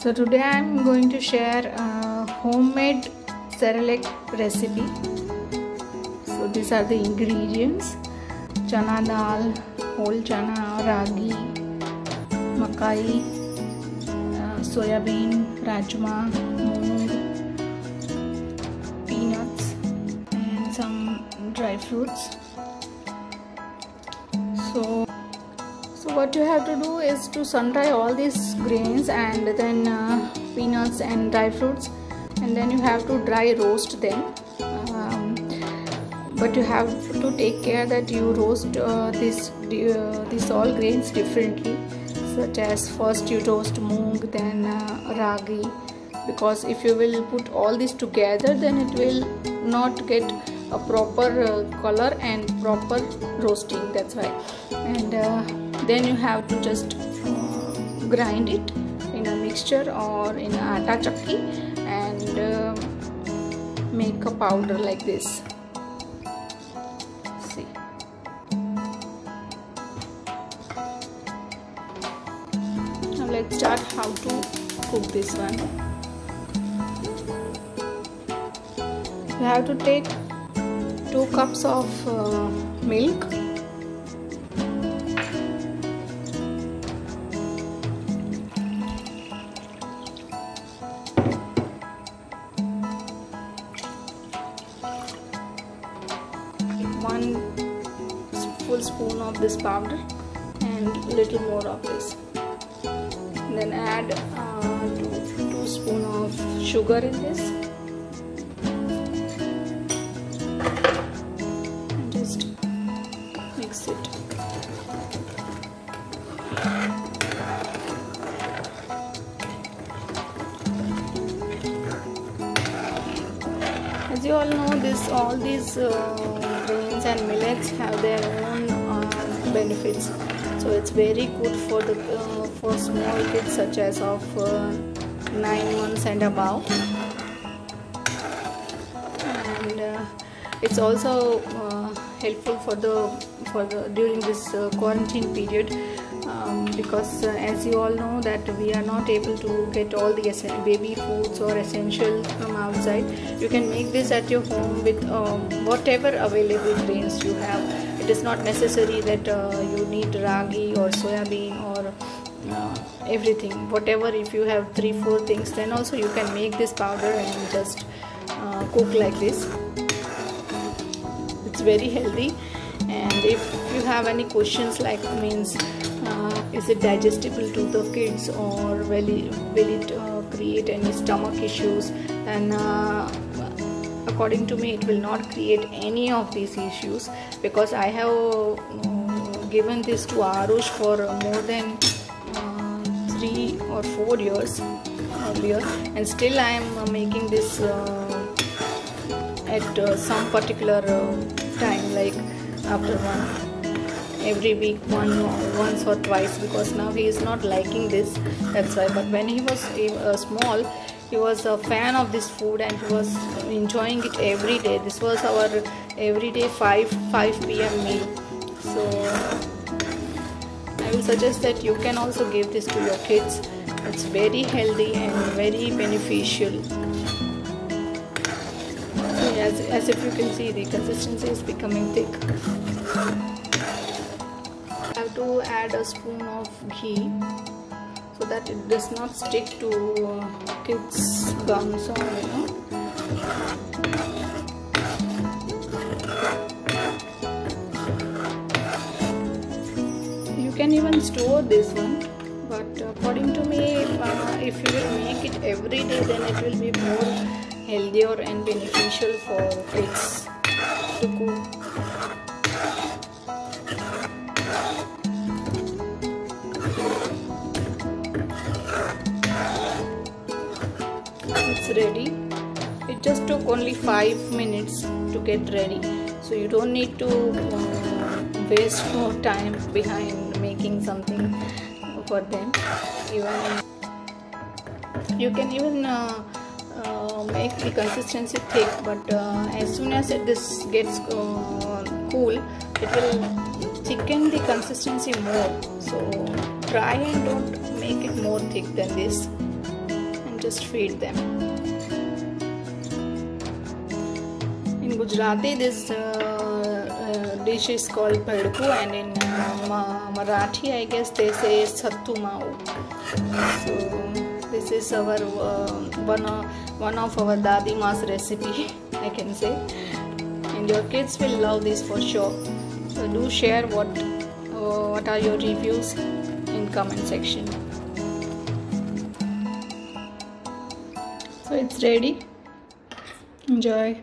So today I am going to share a homemade Cerelac recipe. So these are the ingredients: chana dal, whole chana, ragi, makai, soya bean, rajma, moong, peanuts and some dry fruits. So what you have to do is to sun dry all these grains and then peanuts and dry fruits, and then you have to dry roast them. But you have to take care that you roast these all grains differently, such as first you roast moong, then ragi, because if you will put all this together then it will not get a proper color and proper roasting. That's why. And then you have to just grind it in a mixture or in a atta chakki and make a powder like this. See. Now let's start how to cook this one. You have to take 2 cups of milk, one full spoon of this powder and little more of this. Then add 2 spoons of sugar in this. And just mix it. As you all know, all these grains and millets have their own benefits. So it's very good for small kids such as of 9 months and above. And it's also helpful for the during this quarantine period. Because as you all know that we are not able to get all the baby foods or essentials from outside. You can make this at your home with whatever available grains you have. It is not necessary that you need ragi or soya bean or everything. Whatever, if you have 3-4 things, then also you can make this powder and just cook like this. It's very healthy. And if you have any questions like is it digestible to the kids, or will it create any stomach issues, then according to me it will not create any of these issues, because I have given this to Arush for more than 3 or 4 years earlier, and still I am making this at some particular time, like after every week once or twice, because now he is not liking this, that's why. But when he was small, he was a fan of this food and he was enjoying it every day. This was our everyday 5 p.m. meal. So I will suggest that you can also give this to your kids. It's very healthy and very beneficial. As if you can see, the consistency is becoming thick. To add a spoon of ghee so that it does not stick to kids' gums, or you can even store this one, but according to me, if you will make it every day, then it will be more healthier and beneficial for kids to cook. It's ready. It just took only 5 minutes to get ready, so you don't need to waste more time behind making something for them. You can even make the consistency thick, but as soon as this gets cool, it will thicken the consistency more. So try and don't make it more thick than this. just feed them. In Gujarati, this dish is called Bhadku, and in Marathi, I guess they say Sattu Mau. So this is our one of our Dadi Ma's recipe, I can say, and your kids will love this for sure. So do share what are your reviews in comment section. So it's ready. Enjoy.